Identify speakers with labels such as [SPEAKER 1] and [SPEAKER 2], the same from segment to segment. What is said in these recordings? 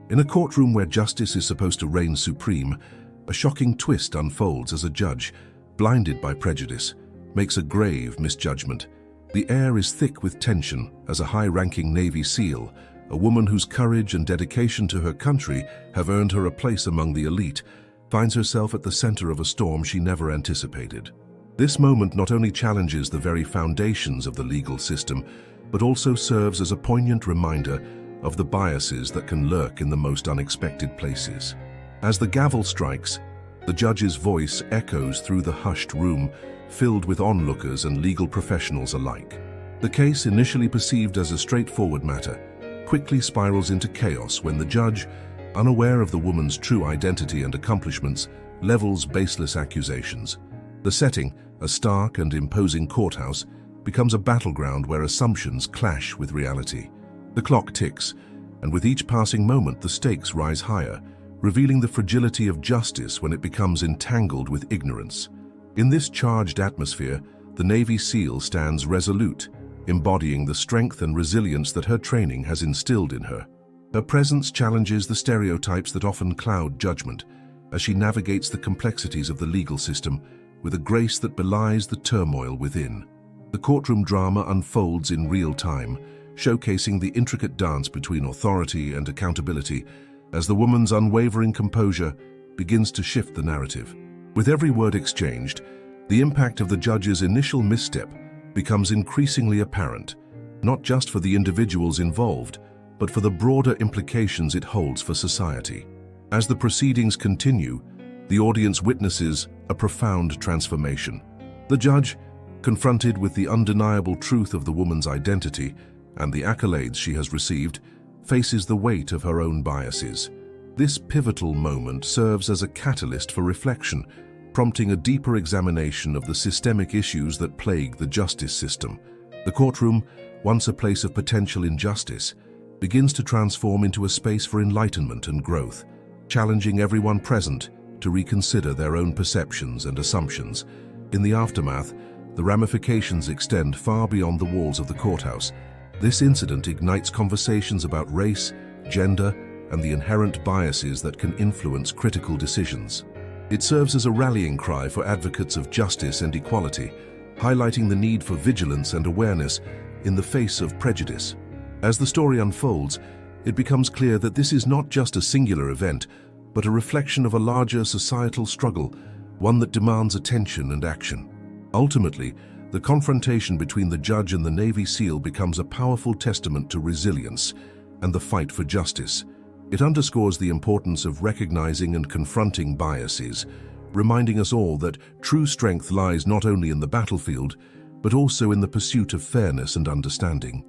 [SPEAKER 1] In a courtroom where justice is supposed to reign supreme, a shocking twist unfolds as a judge, blinded by prejudice, makes a grave misjudgment. The air is thick with tension as a high-ranking Navy SEAL, a woman whose courage and dedication to her country have earned her a place among the elite, finds herself at the center of a storm she never anticipated. This moment not only challenges the very foundations of the legal system, but also serves as a poignant reminder of the biases that can lurk in the most unexpected places. As the gavel strikes, the judge's voice echoes through the hushed room, filled with onlookers and legal professionals alike. The case, initially perceived as a straightforward matter, quickly spirals into chaos when the judge, unaware of the woman's true identity and accomplishments, levels baseless accusations. The setting, a stark and imposing courthouse, becomes a battleground where assumptions clash with reality. The clock ticks, and with each passing moment the stakes rise higher, revealing the fragility of justice when it becomes entangled with ignorance. In this charged atmosphere, the Navy SEAL stands resolute, embodying the strength and resilience that her training has instilled in her. Her presence challenges the stereotypes that often cloud judgment, as she navigates the complexities of the legal system with a grace that belies the turmoil within. The courtroom drama unfolds in real time, showcasing the intricate dance between authority and accountability as the woman's unwavering composure begins to shift the narrative. With every word exchanged, the impact of the judge's initial misstep becomes increasingly apparent, not just for the individuals involved, but for the broader implications it holds for society. As the proceedings continue, the audience witnesses a profound transformation. The judge, confronted with the undeniable truth of the woman's identity and the accolades she has received, faces the weight of her own biases. This pivotal moment serves as a catalyst for reflection, prompting a deeper examination of the systemic issues that plague the justice system. The courtroom, once a place of potential injustice, begins to transform into a space for enlightenment and growth, challenging everyone present to reconsider their own perceptions and assumptions. In the aftermath, the ramifications extend far beyond the walls of the courthouse. This incident ignites conversations about race, gender, and the inherent biases that can influence critical decisions. It serves as a rallying cry for advocates of justice and equality, highlighting the need for vigilance and awareness in the face of prejudice. As the story unfolds, it becomes clear that this is not just a singular event, but a reflection of a larger societal struggle, one that demands attention and action. Ultimately, the confrontation between the judge and the Navy SEAL becomes a powerful testament to resilience and the fight for justice. It underscores the importance of recognizing and confronting biases, reminding us all that true strength lies not only in the battlefield, but also in the pursuit of fairness and understanding.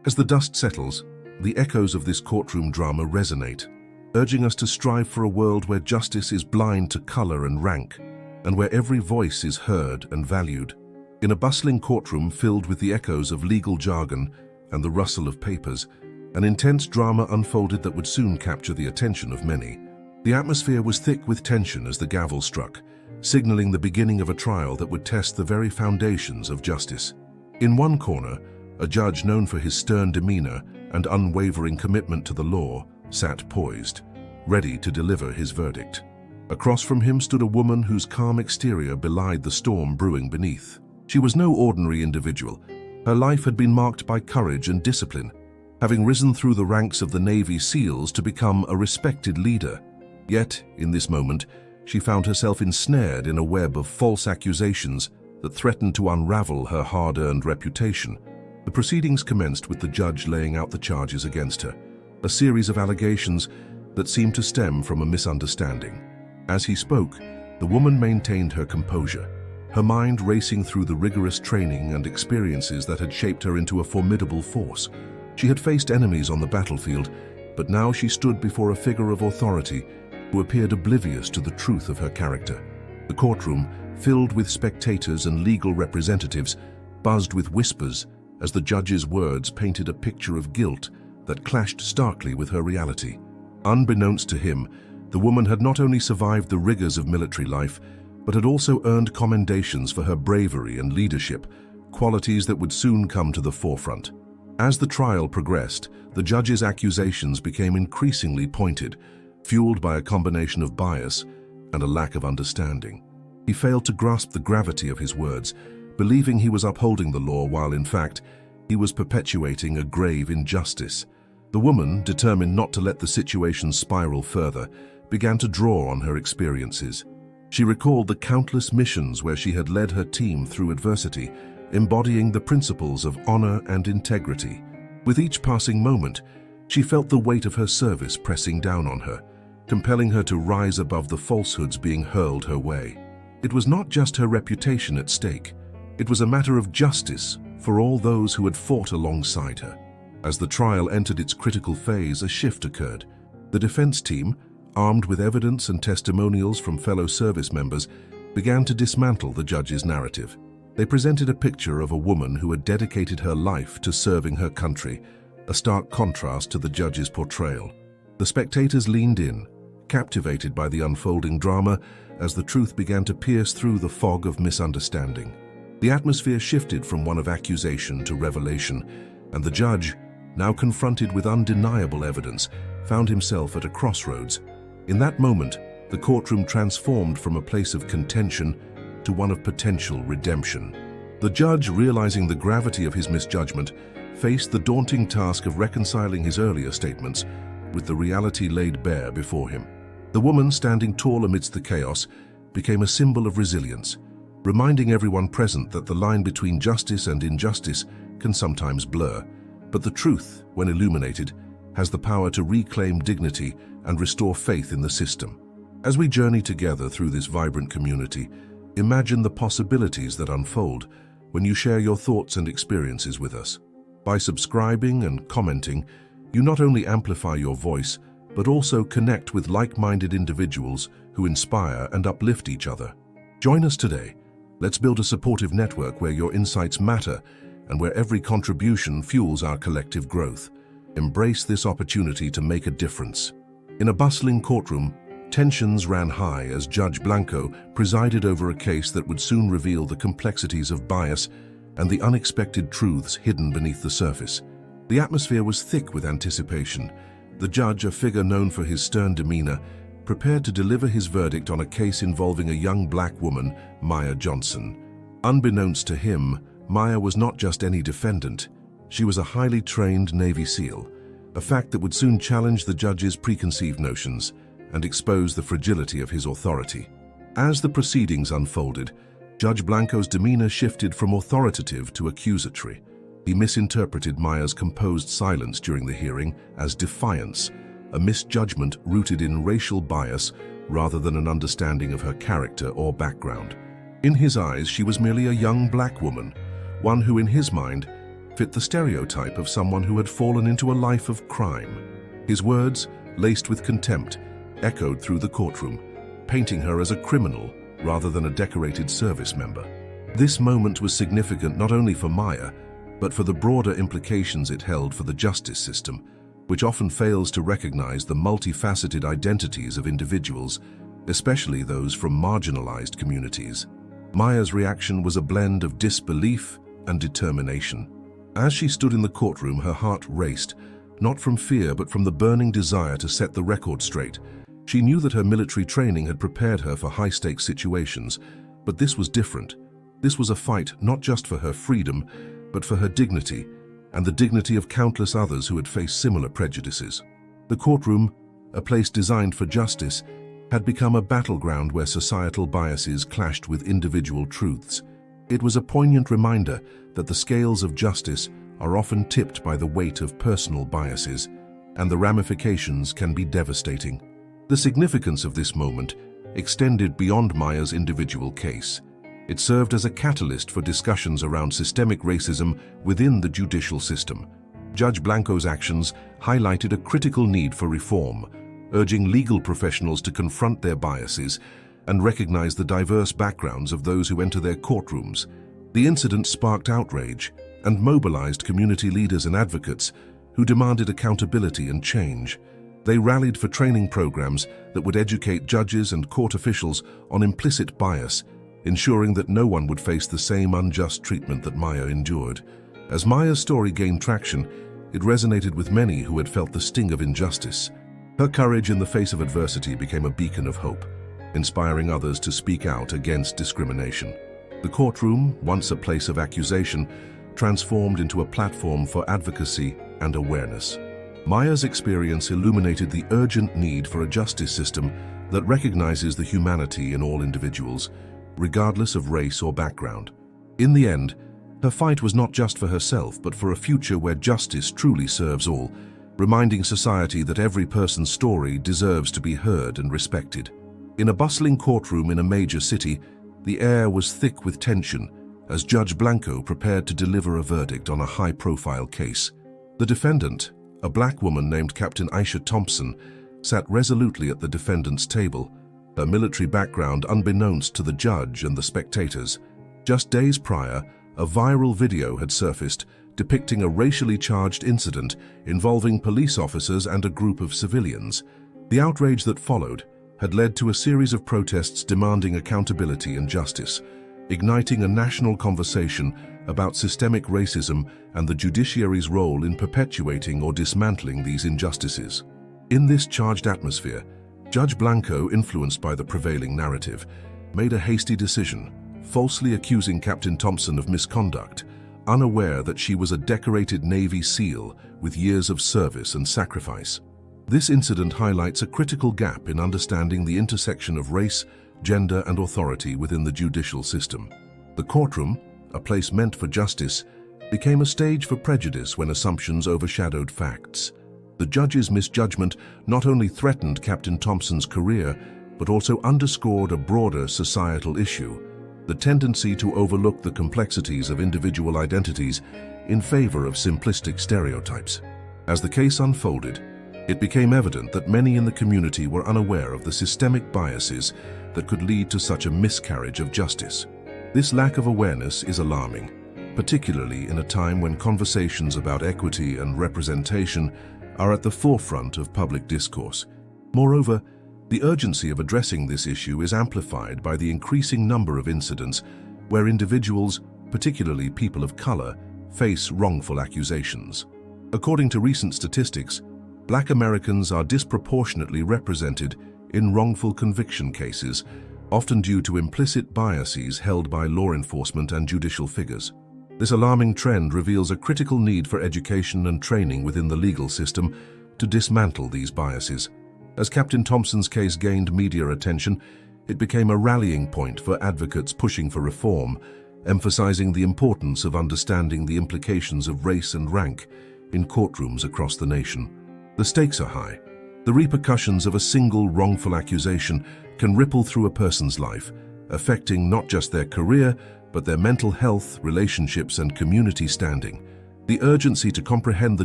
[SPEAKER 1] As the dust settles, the echoes of this courtroom drama resonate, urging us to strive for a world where justice is blind to color and rank, and where every voice is heard and valued. In a bustling courtroom filled with the echoes of legal jargon and the rustle of papers, an intense drama unfolded that would soon capture the attention of many. The atmosphere was thick with tension as the gavel struck, signaling the beginning of a trial that would test the very foundations of justice. In one corner, a judge known for his stern demeanor and unwavering commitment to the law sat poised, ready to deliver his verdict. Across from him stood a woman whose calm exterior belied the storm brewing beneath. She was no ordinary individual. Her life had been marked by courage and discipline, having risen through the ranks of the Navy SEALs to become a respected leader. Yet, in this moment, she found herself ensnared in a web of false accusations that threatened to unravel her hard-earned reputation. The proceedings commenced with the judge laying out the charges against her, a series of allegations that seemed to stem from a misunderstanding. As he spoke, the woman maintained her composure, her mind racing through the rigorous training and experiences that had shaped her into a formidable force. She had faced enemies on the battlefield, but now she stood before a figure of authority who appeared oblivious to the truth of her character. The courtroom, filled with spectators and legal representatives, buzzed with whispers as the judge's words painted a picture of guilt that clashed starkly with her reality. Unbeknownst to him, the woman had not only survived the rigors of military life, but had also earned commendations for her bravery and leadership, qualities that would soon come to the forefront. As the trial progressed, the judge's accusations became increasingly pointed, fueled by a combination of bias and a lack of understanding. He failed to grasp the gravity of his words, believing he was upholding the law while, in fact, he was perpetuating a grave injustice. The woman, determined not to let the situation spiral further, began to draw on her experiences. She recalled the countless missions where she had led her team through adversity, embodying the principles of honor and integrity. With each passing moment, she felt the weight of her service pressing down on her, compelling her to rise above the falsehoods being hurled her way. It was not just her reputation at stake. It was a matter of justice for all those who had fought alongside her. As the trial entered its critical phase, a shift occurred. The defense team, armed with evidence and testimonials from fellow service members, began to dismantle the judge's narrative. They presented a picture of a woman who had dedicated her life to serving her country, a stark contrast to the judge's portrayal. The spectators leaned in, captivated by the unfolding drama as the truth began to pierce through the fog of misunderstanding. The atmosphere shifted from one of accusation to revelation, and the judge, now confronted with undeniable evidence, found himself at a crossroads. In that moment, the courtroom transformed from a place of contention to one of potential redemption. The judge, realizing the gravity of his misjudgment, faced the daunting task of reconciling his earlier statements with the reality laid bare before him. The woman, standing tall amidst the chaos, became a symbol of resilience, reminding everyone present that the line between justice and injustice can sometimes blur, but the truth, when illuminated, has the power to reclaim dignity and restore faith in the system. As we journey together through this vibrant community, imagine the possibilities that unfold when you share your thoughts and experiences with us. By subscribing and commenting, you not only amplify your voice, but also connect with like-minded individuals who inspire and uplift each other. Join us today. Let's build a supportive network where your insights matter and where every contribution fuels our collective growth. Embrace this opportunity to make a difference. In a bustling courtroom, tensions ran high as Judge Blanco presided over a case that would soon reveal the complexities of bias and the unexpected truths hidden beneath the surface. The atmosphere was thick with anticipation. The judge, a figure known for his stern demeanor, prepared to deliver his verdict on a case involving a young black woman, Maya Johnson. Unbeknownst to him, Maya was not just any defendant. She was a highly trained Navy SEAL, a fact that would soon challenge the judge's preconceived notions and expose the fragility of his authority. As the proceedings unfolded, Judge Blanco's demeanor shifted from authoritative to accusatory. He misinterpreted Maya's composed silence during the hearing as defiance, a misjudgment rooted in racial bias rather than an understanding of her character or background. In his eyes, she was merely a young black woman, one who in his mind fit the stereotype of someone who had fallen into a life of crime. His words, laced with contempt, echoed through the courtroom, painting her as a criminal rather than a decorated service member. This moment was significant not only for Maya, but for the broader implications it held for the justice system, which often fails to recognize the multifaceted identities of individuals, especially those from marginalized communities. Maya's reaction was a blend of disbelief and determination. As she stood in the courtroom, her heart raced, not from fear but from the burning desire to set the record straight. She knew that her military training had prepared her for high-stakes situations, but this was different. This was a fight not just for her freedom, but for her dignity, and the dignity of countless others who had faced similar prejudices. The courtroom, a place designed for justice, had become a battleground where societal biases clashed with individual truths. It was a poignant reminder that the scales of justice are often tipped by the weight of personal biases, and the ramifications can be devastating. The significance of this moment extended beyond Maya's individual case. It served as a catalyst for discussions around systemic racism within the judicial system. Judge Blanco's actions highlighted a critical need for reform, urging legal professionals to confront their biases and recognize the diverse backgrounds of those who enter their courtrooms. The incident sparked outrage and mobilized community leaders and advocates who demanded accountability and change. They rallied for training programs that would educate judges and court officials on implicit bias, ensuring that no one would face the same unjust treatment that Maya endured. As Maya's story gained traction, it resonated with many who had felt the sting of injustice. Her courage in the face of adversity became a beacon of hope, inspiring others to speak out against discrimination. The courtroom, once a place of accusation, transformed into a platform for advocacy and awareness. Maya's experience illuminated the urgent need for a justice system that recognizes the humanity in all individuals, regardless of race or background. In the end, her fight was not just for herself, but for a future where justice truly serves all, reminding society that every person's story deserves to be heard and respected. In a bustling courtroom in a major city, the air was thick with tension as Judge Blanco prepared to deliver a verdict on a high-profile case. The defendant, a black woman named Captain Aisha Thompson, sat resolutely at the defendant's table, her military background unbeknownst to the judge and the spectators. Just days prior, a viral video had surfaced depicting a racially charged incident involving police officers and a group of civilians. The outrage that followed had led to a series of protests demanding accountability and justice, igniting a national conversation about systemic racism and the judiciary's role in perpetuating or dismantling these injustices. In this charged atmosphere, Judge Blanco, influenced by the prevailing narrative, made a hasty decision, falsely accusing Captain Thompson of misconduct, unaware that she was a decorated Navy SEAL with years of service and sacrifice. This incident highlights a critical gap in understanding the intersection of race, gender, and authority within the judicial system. The courtroom, a place meant for justice, became a stage for prejudice when assumptions overshadowed facts. The judge's misjudgment not only threatened Captain Thompson's career, but also underscored a broader societal issue: the tendency to overlook the complexities of individual identities in favor of simplistic stereotypes. As the case unfolded, it became evident that many in the community were unaware of the systemic biases that could lead to such a miscarriage of justice. This lack of awareness is alarming, particularly in a time when conversations about equity and representation are at the forefront of public discourse. Moreover, the urgency of addressing this issue is amplified by the increasing number of incidents where individuals, particularly people of color, face wrongful accusations. According to recent statistics, Black Americans are disproportionately represented in wrongful conviction cases, often due to implicit biases held by law enforcement and judicial figures. This alarming trend reveals a critical need for education and training within the legal system to dismantle these biases. As Captain Thompson's case gained media attention, it became a rallying point for advocates pushing for reform, emphasizing the importance of understanding the implications of race and rank in courtrooms across the nation. The stakes are high. The repercussions of a single wrongful accusation can ripple through a person's life, affecting not just their career, but their mental health, relationships, and community standing. The urgency to comprehend the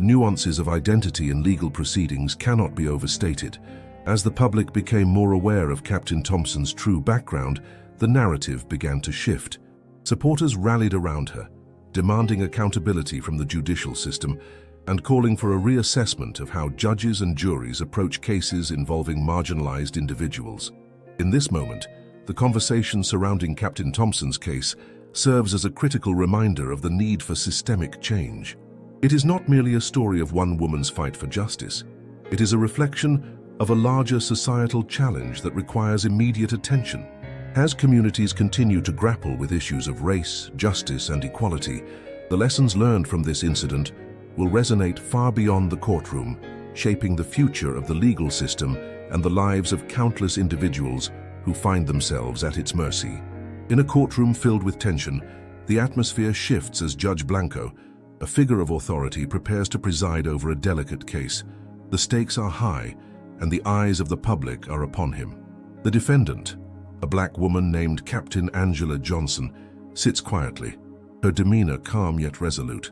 [SPEAKER 1] nuances of identity in legal proceedings cannot be overstated. As the public became more aware of Captain Thompson's true background, the narrative began to shift. Supporters rallied around her, demanding accountability from the judicial system and calling for a reassessment of how judges and juries approach cases involving marginalized individuals. In this moment, the conversation surrounding Captain Thompson's case serves as a critical reminder of the need for systemic change. It is not merely a story of one woman's fight for justice. It is a reflection of a larger societal challenge that requires immediate attention. As communities continue to grapple with issues of race, justice, and equality, the lessons learned from this incident will resonate far beyond the courtroom, shaping the future of the legal system and the lives of countless individuals who find themselves at its mercy. In a courtroom filled with tension, the atmosphere shifts as Judge Blanco, a figure of authority, prepares to preside over a delicate case. The stakes are high, and the eyes of the public are upon him. The defendant, a black woman named Captain Angela Johnson, sits quietly, her demeanor calm yet resolute.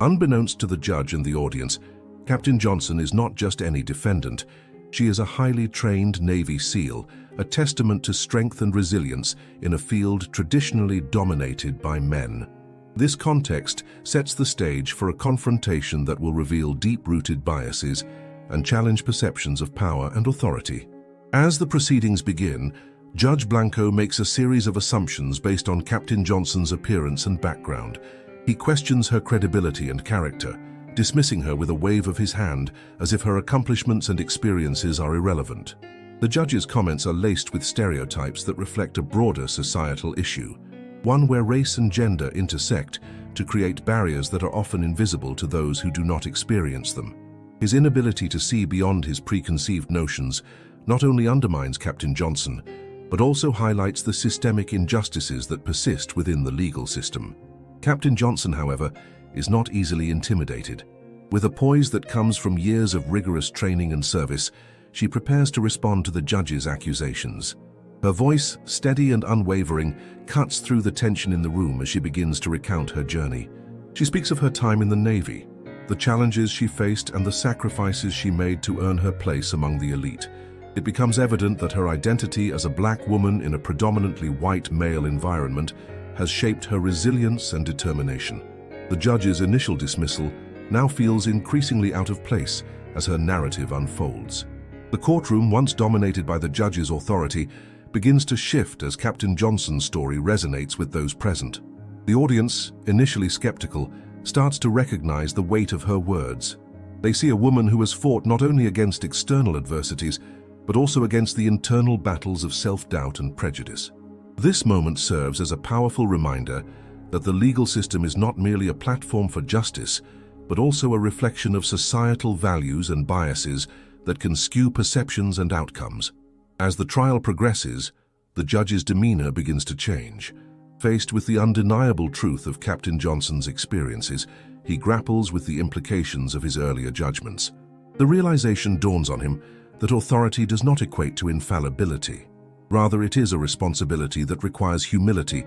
[SPEAKER 1] Unbeknownst to the judge and the audience, Captain Johnson is not just any defendant. She is a highly trained Navy SEAL, a testament to strength and resilience in a field traditionally dominated by men. This context sets the stage for a confrontation that will reveal deep-rooted biases and challenge perceptions of power and authority. As the proceedings begin, Judge Blanco makes a series of assumptions based on Captain Johnson's appearance and background. He questions her credibility and character, dismissing her with a wave of his hand as if her accomplishments and experiences are irrelevant. The judge's comments are laced with stereotypes that reflect a broader societal issue, one where race and gender intersect to create barriers that are often invisible to those who do not experience them. His inability to see beyond his preconceived notions not only undermines Captain Johnson, but also highlights the systemic injustices that persist within the legal system. Captain Johnson, however, is not easily intimidated. With a poise that comes from years of rigorous training and service, she prepares to respond to the judge's accusations. Her voice, steady and unwavering, cuts through the tension in the room as she begins to recount her journey. She speaks of her time in the Navy, the challenges she faced and the sacrifices she made to earn her place among the elite. It becomes evident that her identity as a black woman in a predominantly white male environment has shaped her resilience and determination. The judge's initial dismissal now feels increasingly out of place as her narrative unfolds. The courtroom, once dominated by the judge's authority, begins to shift as Captain Johnson's story resonates with those present. The audience, initially skeptical, starts to recognize the weight of her words. They see a woman who has fought not only against external adversities, but also against the internal battles of self-doubt and prejudice. This moment serves as a powerful reminder that the legal system is not merely a platform for justice, but also a reflection of societal values and biases that can skew perceptions and outcomes. As the trial progresses, the judge's demeanor begins to change. Faced with the undeniable truth of Captain Johnson's experiences, he grapples with the implications of his earlier judgments. The realization dawns on him that authority does not equate to infallibility. Rather, it is a responsibility that requires humility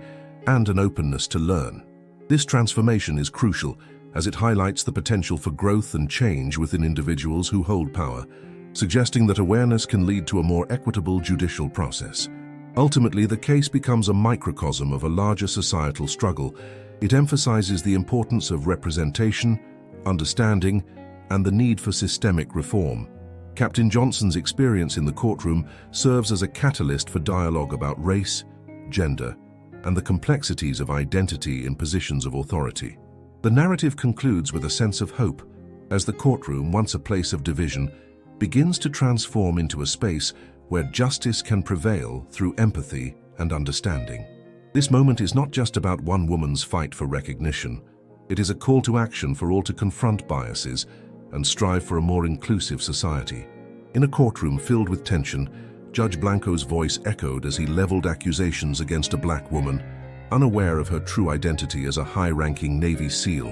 [SPEAKER 1] and an openness to learn. This transformation is crucial as it highlights the potential for growth and change within individuals who hold power, suggesting that awareness can lead to a more equitable judicial process. Ultimately, the case becomes a microcosm of a larger societal struggle. It emphasizes the importance of representation, understanding, and the need for systemic reform. Captain Johnson's experience in the courtroom serves as a catalyst for dialogue about race, gender, and the complexities of identity in positions of authority. The narrative concludes with a sense of hope, as the courtroom, once a place of division, begins to transform into a space where justice can prevail through empathy and understanding. This moment is not just about one woman's fight for recognition. It is a call to action for all to confront biases and strive for a more inclusive society. In a courtroom filled with tension, Judge Blanco's voice echoed as he leveled accusations against a black woman, unaware of her true identity as a high-ranking Navy SEAL.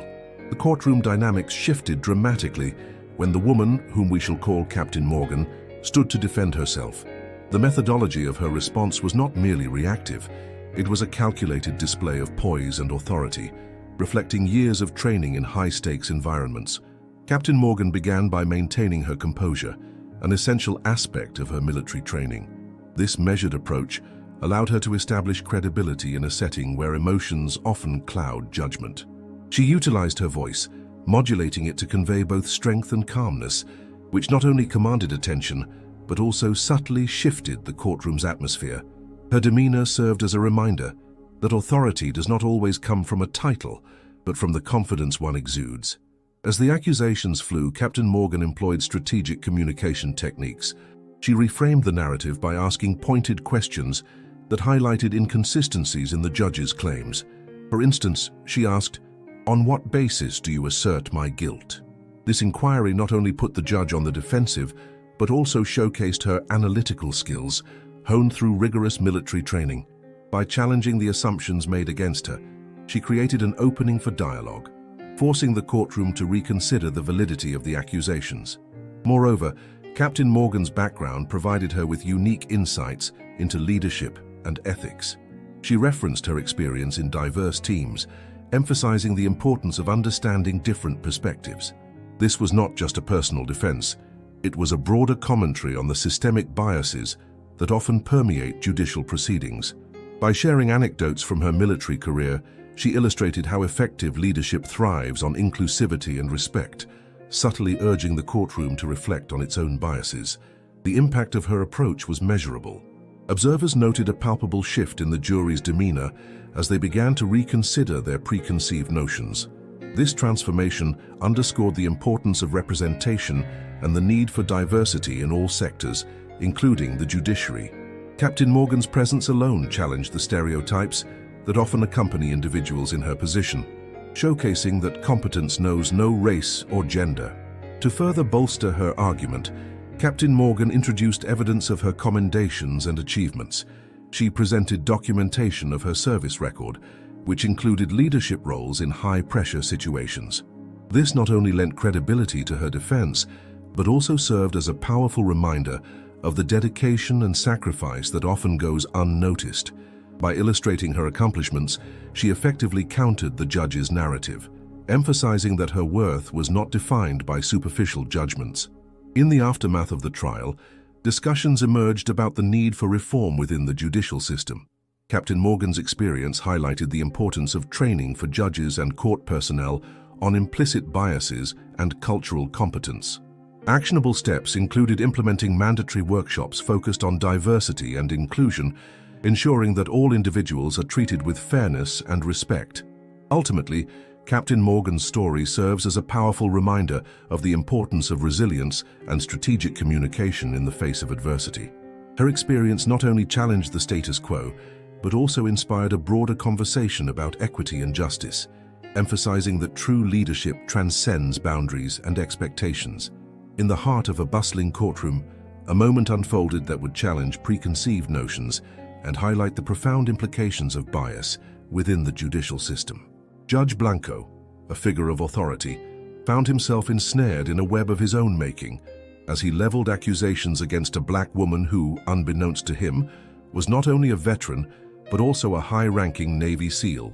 [SPEAKER 1] The courtroom dynamics shifted dramatically when the woman, whom we shall call Captain Morgan, stood to defend herself. The methodology of her response was not merely reactive, it was a calculated display of poise and authority, reflecting years of training in high-stakes environments. Captain Morgan began by maintaining her composure, an essential aspect of her military training. This measured approach allowed her to establish credibility in a setting where emotions often cloud judgment. She utilized her voice, modulating it to convey both strength and calmness, which not only commanded attention, but also subtly shifted the courtroom's atmosphere. Her demeanor served as a reminder that authority does not always come from a title, but from the confidence one exudes. As the accusations flew, Captain Morgan employed strategic communication techniques. She reframed the narrative by asking pointed questions that highlighted inconsistencies in the judge's claims. For instance, she asked, "On what basis do you assert my guilt?" This inquiry not only put the judge on the defensive, but also showcased her analytical skills, honed through rigorous military training. By challenging the assumptions made against her, she created an opening for dialogue, forcing the courtroom to reconsider the validity of the accusations. Moreover, Captain Morgan's background provided her with unique insights into leadership and ethics. She referenced her experience in diverse teams, emphasizing the importance of understanding different perspectives. This was not just a personal defense, it was a broader commentary on the systemic biases that often permeate judicial proceedings. By sharing anecdotes from her military career, she illustrated how effective leadership thrives on inclusivity and respect, subtly urging the courtroom to reflect on its own biases. The impact of her approach was measurable. Observers noted a palpable shift in the jury's demeanor as they began to reconsider their preconceived notions. This transformation underscored the importance of representation and the need for diversity in all sectors, including the judiciary. Captain Morgan's presence alone challenged the stereotypes that often accompany individuals in her position, showcasing that competence knows no race or gender. To further bolster her argument, Captain Morgan introduced evidence of her commendations and achievements. She presented documentation of her service record, which included leadership roles in high-pressure situations. This not only lent credibility to her defense, but also served as a powerful reminder of the dedication and sacrifice that often goes unnoticed. By illustrating her accomplishments, she effectively countered the judge's narrative, emphasizing that her worth was not defined by superficial judgments. In the aftermath of the trial, discussions emerged about the need for reform within the judicial system. Captain Morgan's experience highlighted the importance of training for judges and court personnel on implicit biases and cultural competence. Actionable steps included implementing mandatory workshops focused on diversity and inclusion, ensuring that all individuals are treated with fairness and respect. Ultimately, Captain Morgan's story serves as a powerful reminder of the importance of resilience and strategic communication in the face of adversity. Her experience not only challenged the status quo, but also inspired a broader conversation about equity and justice, emphasizing that true leadership transcends boundaries and expectations. In the heart of a bustling courtroom, a moment unfolded that would challenge preconceived notions and highlight the profound implications of bias within the judicial system. Judge Blanco, a figure of authority, found himself ensnared in a web of his own making as he leveled accusations against a black woman who, unbeknownst to him, was not only a veteran but also a high-ranking Navy SEAL.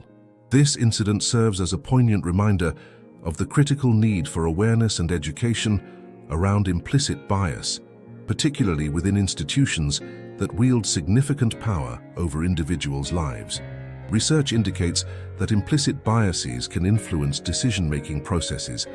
[SPEAKER 1] This incident serves as a poignant reminder of the critical need for awareness and education around implicit bias, particularly within institutions that wield significant power over individuals' lives. Research indicates that implicit biases can influence decision-making processes,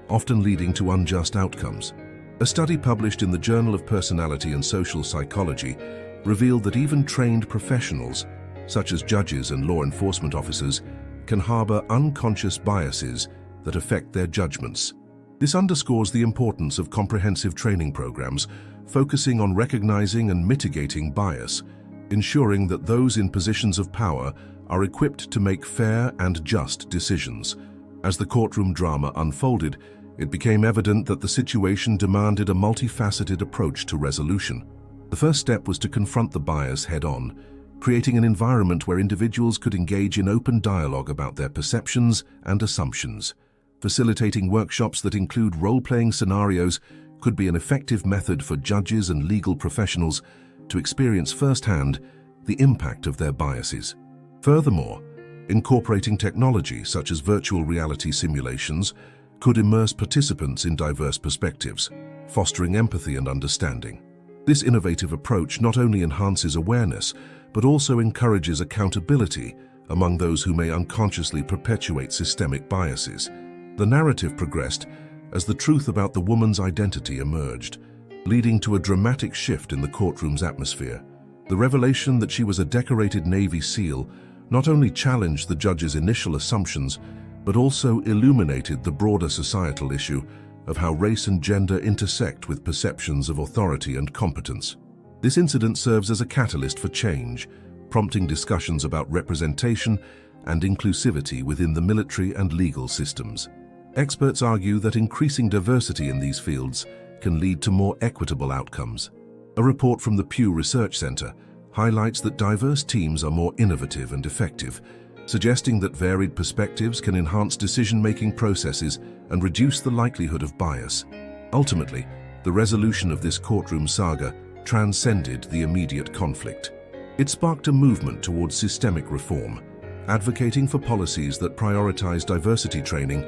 [SPEAKER 1] often leading to unjust outcomes. A study published in the Journal of Personality and Social Psychology revealed that even trained professionals, such as judges and law enforcement officers, can harbor unconscious biases that affect their judgments. This underscores the importance of comprehensive training programs focusing on recognizing and mitigating bias, ensuring that those in positions of power are equipped to make fair and just decisions. As the courtroom drama unfolded, it became evident that the situation demanded a multifaceted approach to resolution. The first step was to confront the bias head-on, creating an environment where individuals could engage in open dialogue about their perceptions and assumptions. Facilitating workshops that include role-playing scenarios could be an effective method for judges and legal professionals to experience firsthand the impact of their biases. Furthermore, incorporating technology such as virtual reality simulations could immerse participants in diverse perspectives, fostering empathy and understanding. This innovative approach not only enhances awareness, but also encourages accountability among those who may unconsciously perpetuate systemic biases. The narrative progressed as the truth about the woman's identity emerged, leading to a dramatic shift in the courtroom's atmosphere. The revelation that she was a decorated Navy SEAL not only challenged the judge's initial assumptions, but also illuminated the broader societal issue of how race and gender intersect with perceptions of authority and competence. This incident serves as a catalyst for change, prompting discussions about representation and inclusivity within the military and legal systems. Experts argue that increasing diversity in these fields can lead to more equitable outcomes. A report from the Pew Research Center highlights that diverse teams are more innovative and effective, suggesting that varied perspectives can enhance decision-making processes and reduce the likelihood of bias. Ultimately, the resolution of this courtroom saga transcended the immediate conflict. It sparked a movement towards systemic reform, advocating for policies that prioritize diversity training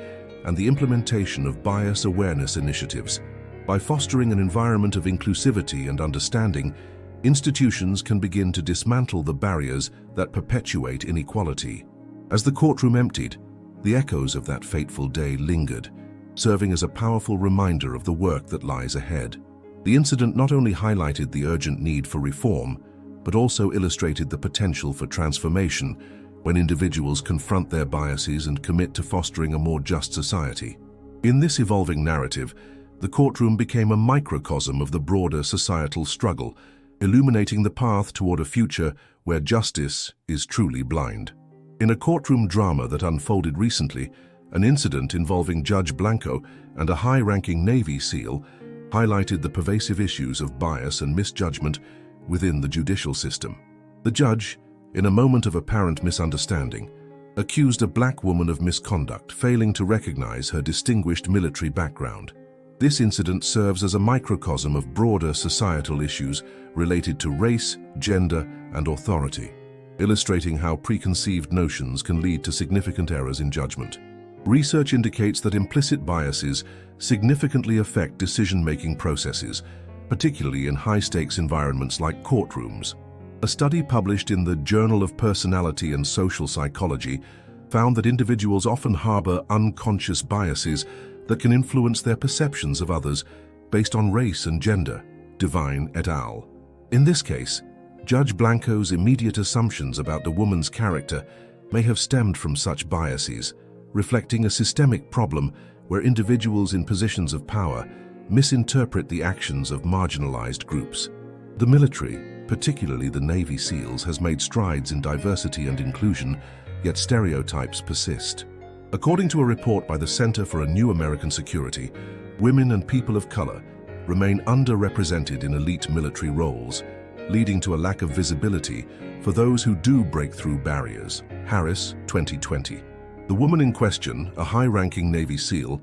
[SPEAKER 1] and the implementation of bias awareness initiatives. By fostering an environment of inclusivity and understanding, institutions can begin to dismantle the barriers that perpetuate inequality. As the courtroom emptied, the echoes of that fateful day lingered, serving as a powerful reminder of the work that lies ahead. The incident not only highlighted the urgent need for reform, but also illustrated the potential for transformation when individuals confront their biases and commit to fostering a more just society. In this evolving narrative, the courtroom became a microcosm of the broader societal struggle, illuminating the path toward a future where justice is truly blind. In a courtroom drama that unfolded recently, an incident involving Judge Blanco and a high-ranking Navy SEAL highlighted the pervasive issues of bias and misjudgment within the judicial system. The judge, in a moment of apparent misunderstanding, accused a black woman of misconduct, failing to recognize her distinguished military background. This incident serves as a microcosm of broader societal issues related to race, gender, and authority, illustrating how preconceived notions can lead to significant errors in judgment. Research indicates that implicit biases significantly affect decision-making processes, particularly in high-stakes environments like courtrooms. A study published in the Journal of Personality and Social Psychology found that individuals often harbor unconscious biases that can influence their perceptions of others based on race and gender. Devine et al. In this case, Judge Blanco's immediate assumptions about the woman's character may have stemmed from such biases, reflecting a systemic problem where individuals in positions of power misinterpret the actions of marginalized groups. The military, particularly the Navy SEALs, has made strides in diversity and inclusion, yet stereotypes persist. According to a report by the Center for a New American Security, women and people of color remain underrepresented in elite military roles, leading to a lack of visibility for those who do break through barriers. Harris, 2020. The woman in question, a high-ranking Navy SEAL,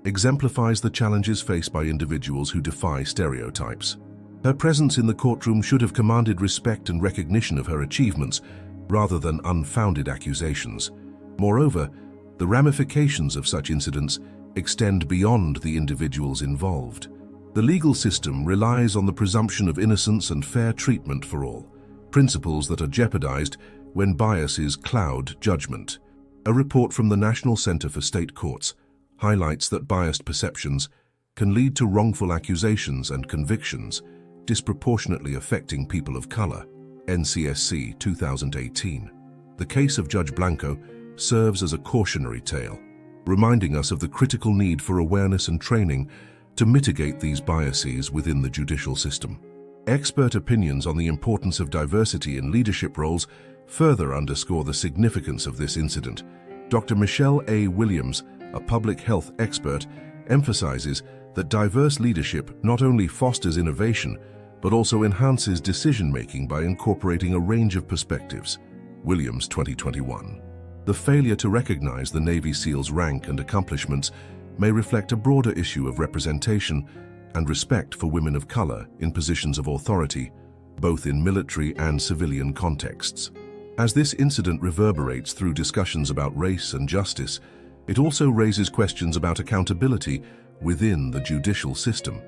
[SPEAKER 1] exemplifies the challenges faced by individuals who defy stereotypes. Her presence in the courtroom should have commanded respect and recognition of her achievements, rather than unfounded accusations. Moreover, the ramifications of such incidents extend beyond the individuals involved. The legal system relies on the presumption of innocence and fair treatment for all, principles that are jeopardized when biases cloud judgment. A report from the National Center for State Courts highlights that biased perceptions can lead to wrongful accusations and convictions, disproportionately affecting people of color. NCSC 2018. The case of Judge Blanco serves as a cautionary tale, reminding us of the critical need for awareness and training to mitigate these biases within the judicial system. Expert opinions on the importance of diversity in leadership roles further underscore the significance of this incident. Dr. Michelle A. Williams, a public health expert, emphasizes that diverse leadership not only fosters innovation, but also enhances decision-making by incorporating a range of perspectives. Williams, 2021. The failure to recognize the Navy SEAL's rank and accomplishments may reflect a broader issue of representation and respect for women of color in positions of authority, both in military and civilian contexts. As this incident reverberates through discussions about race and justice, it also raises questions about accountability within the judicial system.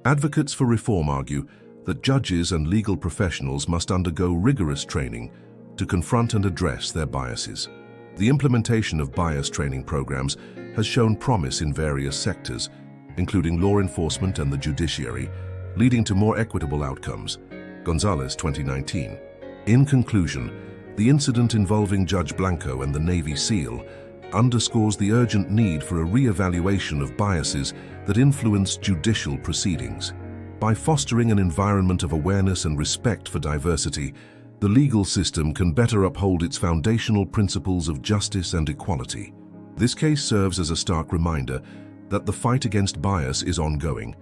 [SPEAKER 1] Advocates for reform argue that judges and legal professionals must undergo rigorous training to confront and address their biases. The implementation of bias training programs has shown promise in various sectors, including law enforcement and the judiciary, leading to more equitable outcomes. Gonzalez, 2019. In conclusion, the incident involving Judge Blanco and the Navy SEAL underscores the urgent need for a re-evaluation of biases that influence judicial proceedings. By fostering an environment of awareness and respect for diversity, the legal system can better uphold its foundational principles of justice and equality. This case serves as a stark reminder that the fight against bias is ongoing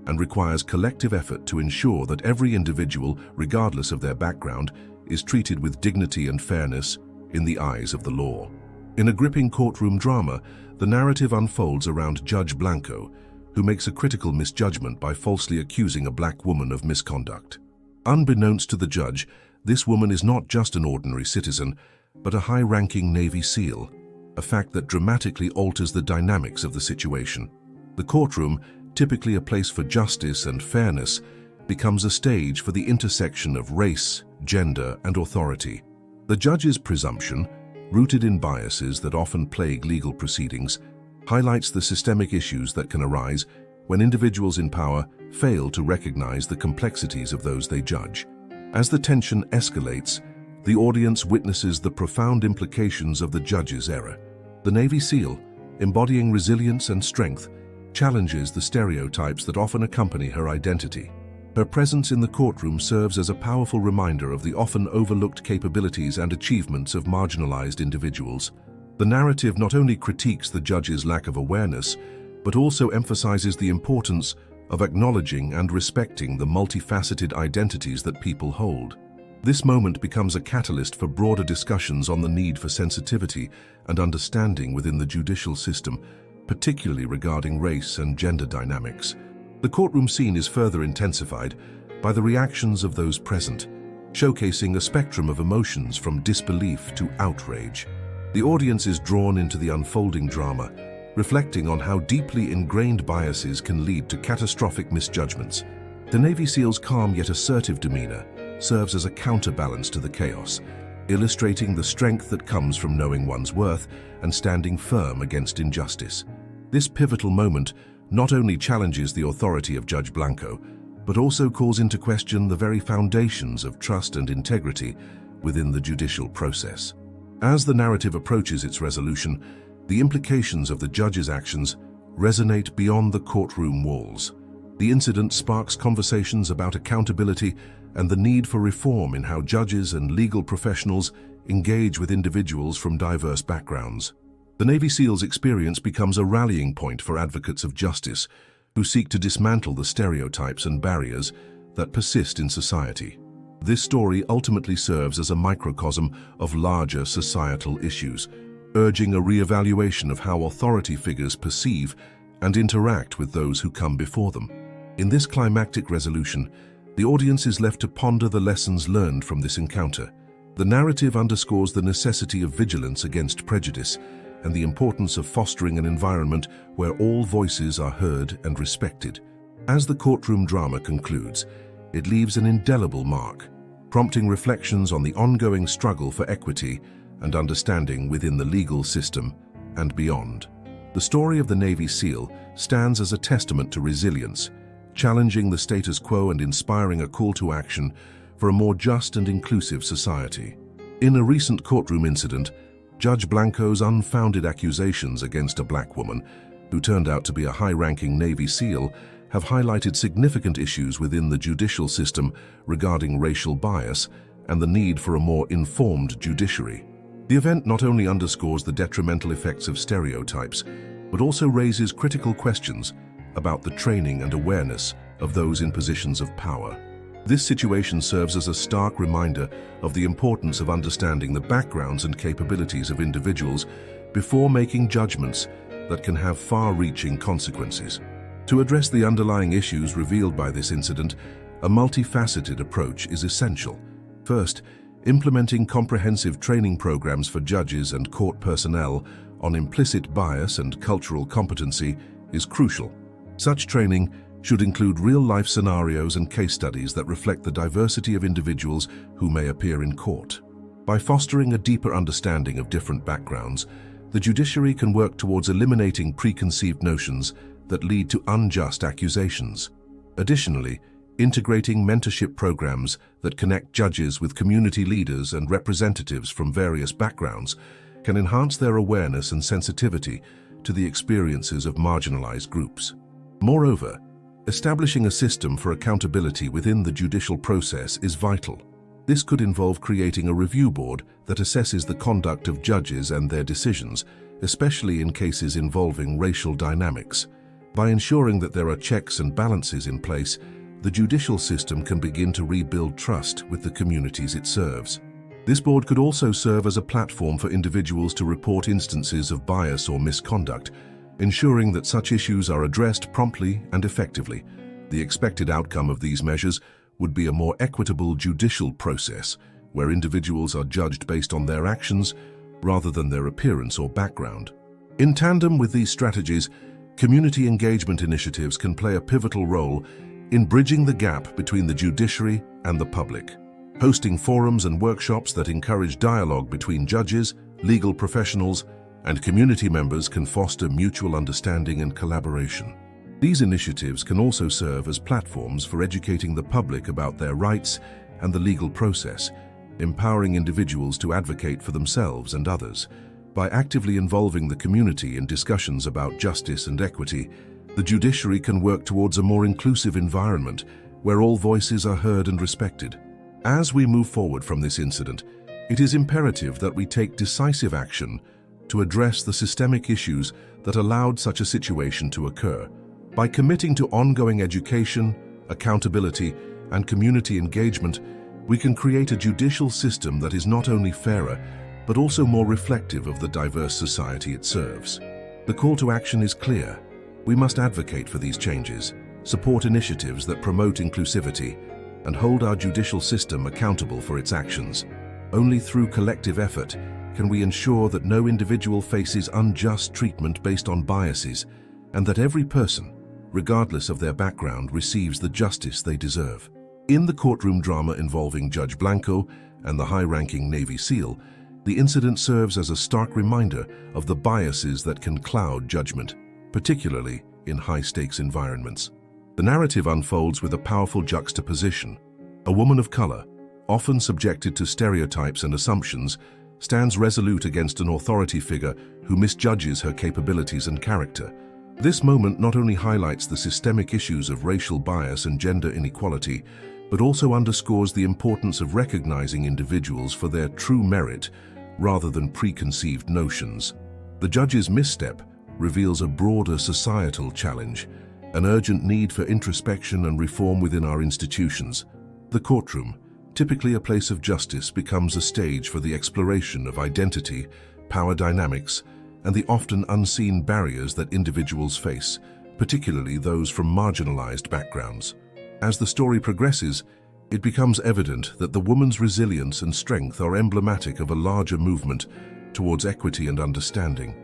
[SPEAKER 1] and requires collective effort to ensure that every individual, regardless of their background, is treated with dignity and fairness in the eyes of the law. In a gripping courtroom drama, the narrative unfolds around Judge Blanco, who makes a critical misjudgment by falsely accusing a black woman of misconduct. Unbeknownst to the judge, this woman is not just an ordinary citizen, but a high-ranking Navy SEAL, a fact that dramatically alters the dynamics of the situation. The courtroom, typically a place for justice and fairness, becomes a stage for the intersection of race, gender, and authority. The judge's presumption, rooted in biases that often plague legal proceedings, highlights the systemic issues that can arise when individuals in power fail to recognize the complexities of those they judge. As the tension escalates, the audience witnesses the profound implications of the judge's error. The Navy SEAL, embodying resilience and strength, challenges the stereotypes that often accompany her identity. Her presence in the courtroom serves as a powerful reminder of the often overlooked capabilities and achievements of marginalized individuals. The narrative not only critiques the judge's lack of awareness, but also emphasizes the importance of acknowledging and respecting the multifaceted identities that people hold. This moment becomes a catalyst for broader discussions on the need for sensitivity and understanding within the judicial system, particularly regarding race and gender dynamics. The courtroom scene is further intensified by the reactions of those present, showcasing a spectrum of emotions from disbelief to outrage. The audience is drawn into the unfolding drama, reflecting on how deeply ingrained biases can lead to catastrophic misjudgments. The Navy SEAL's calm yet assertive demeanor serves as a counterbalance to the chaos, illustrating the strength that comes from knowing one's worth and standing firm against injustice. This pivotal moment not only challenges the authority of Judge Blanco, but also calls into question the very foundations of trust and integrity within the judicial process. As the narrative approaches its resolution, the implications of the judge's actions resonate beyond the courtroom walls. The incident sparks conversations about accountability and the need for reform in how judges and legal professionals engage with individuals from diverse backgrounds. The Navy SEAL's experience becomes a rallying point for advocates of justice who seek to dismantle the stereotypes and barriers that persist in society. This story ultimately serves as a microcosm of larger societal issues, urging a re-evaluation of how authority figures perceive and interact with those who come before them. In this climactic resolution, the audience is left to ponder the lessons learned from this encounter. The narrative underscores the necessity of vigilance against prejudice and the importance of fostering an environment where all voices are heard and respected. As the courtroom drama concludes, it leaves an indelible mark, prompting reflections on the ongoing struggle for equity and understanding within the legal system and beyond. The story of the Navy SEAL stands as a testament to resilience, challenging the status quo and inspiring a call to action for a more just and inclusive society. In a recent courtroom incident, Judge Blanco's unfounded accusations against a black woman, who turned out to be a high-ranking Navy SEAL, have highlighted significant issues within the judicial system regarding racial bias and the need for a more informed judiciary. The event not only underscores the detrimental effects of stereotypes, but also raises critical questions about the training and awareness of those in positions of power. This situation serves as a stark reminder of the importance of understanding the backgrounds and capabilities of individuals before making judgments that can have far-reaching consequences. To address the underlying issues revealed by this incident, a multifaceted approach is essential. First, implementing comprehensive training programs for judges and court personnel on implicit bias and cultural competency is crucial. Such training should include real-life scenarios and case studies that reflect the diversity of individuals who may appear in court. By fostering a deeper understanding of different backgrounds, the judiciary can work towards eliminating preconceived notions that lead to unjust accusations. Additionally, integrating mentorship programs that connect judges with community leaders and representatives from various backgrounds can enhance their awareness and sensitivity to the experiences of marginalized groups. Moreover, establishing a system for accountability within the judicial process is vital. This could involve creating a review board that assesses the conduct of judges and their decisions, especially in cases involving racial dynamics. By ensuring that there are checks and balances in place, the judicial system can begin to rebuild trust with the communities it serves. This board could also serve as a platform for individuals to report instances of bias or misconduct, ensuring that such issues are addressed promptly and effectively. The expected outcome of these measures would be a more equitable judicial process, where individuals are judged based on their actions rather than their appearance or background. In tandem with these strategies, community engagement initiatives can play a pivotal role in bridging the gap between the judiciary and the public. Hosting forums and workshops that encourage dialogue between judges, legal professionals, and community members can foster mutual understanding and collaboration. These initiatives can also serve as platforms for educating the public about their rights and the legal process, empowering individuals to advocate for themselves and others. By actively involving the community in discussions about justice and equity, the judiciary can work towards a more inclusive environment where all voices are heard and respected. As we move forward from this incident, it is imperative that we take decisive action to address the systemic issues that allowed such a situation to occur. By committing to ongoing education, accountability, and community engagement, we can create a judicial system that is not only fairer, but also more reflective of the diverse society it serves. The call to action is clear. We must advocate for these changes, support initiatives that promote inclusivity, and hold our judicial system accountable for its actions. Only through collective effort can we ensure that no individual faces unjust treatment based on biases, and that every person, regardless of their background, receives the justice they deserve. In the courtroom drama involving Judge Blanco and the high-ranking Navy SEAL, the incident serves as a stark reminder of the biases that can cloud judgment, particularly in high-stakes environments. The narrative unfolds with a powerful juxtaposition. A woman of color, often subjected to stereotypes and assumptions, stands resolute against an authority figure who misjudges her capabilities and character. This moment not only highlights the systemic issues of racial bias and gender inequality, but also underscores the importance of recognizing individuals for their true merit rather than preconceived notions. The judge's misstep reveals a broader societal challenge, an urgent need for introspection and reform within our institutions. The courtroom, typically a place of justice, becomes a stage for the exploration of identity, power dynamics, and the often unseen barriers that individuals face, particularly those from marginalized backgrounds. As the story progresses, it becomes evident that the woman's resilience and strength are emblematic of a larger movement towards equity and understanding.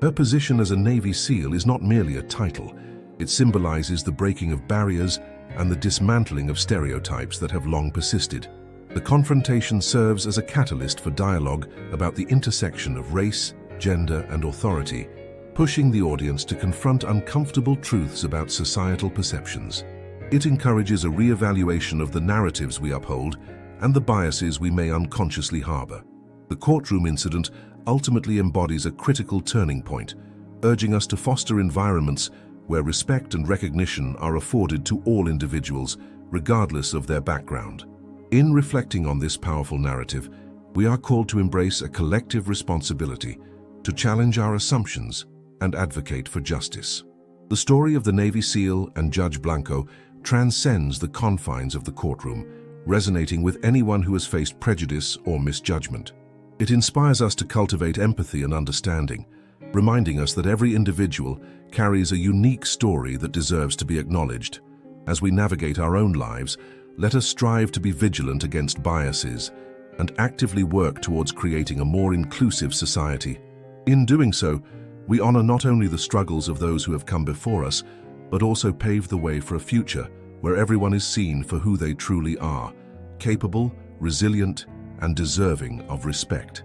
[SPEAKER 1] Her position as a Navy SEAL is not merely a title. It symbolizes the breaking of barriers and the dismantling of stereotypes that have long persisted. The confrontation serves as a catalyst for dialogue about the intersection of race, gender, and authority, pushing the audience to confront uncomfortable truths about societal perceptions. It encourages a re-evaluation of the narratives we uphold and the biases we may unconsciously harbor. The courtroom incident ultimately embodies a critical turning point, urging us to foster environments where respect and recognition are afforded to all individuals, regardless of their background. In reflecting on this powerful narrative, we are called to embrace a collective responsibility to challenge our assumptions and advocate for justice. The story of the Navy SEAL and Judge Blanco transcends the confines of the courtroom, resonating with anyone who has faced prejudice or misjudgment. It inspires us to cultivate empathy and understanding, reminding us that every individual carries a unique story that deserves to be acknowledged. As we navigate our own lives, let us strive to be vigilant against biases and actively work towards creating a more inclusive society. In doing so, we honor not only the struggles of those who have come before us, but also pave the way for a future where everyone is seen for who they truly are, capable, resilient, and deserving of respect.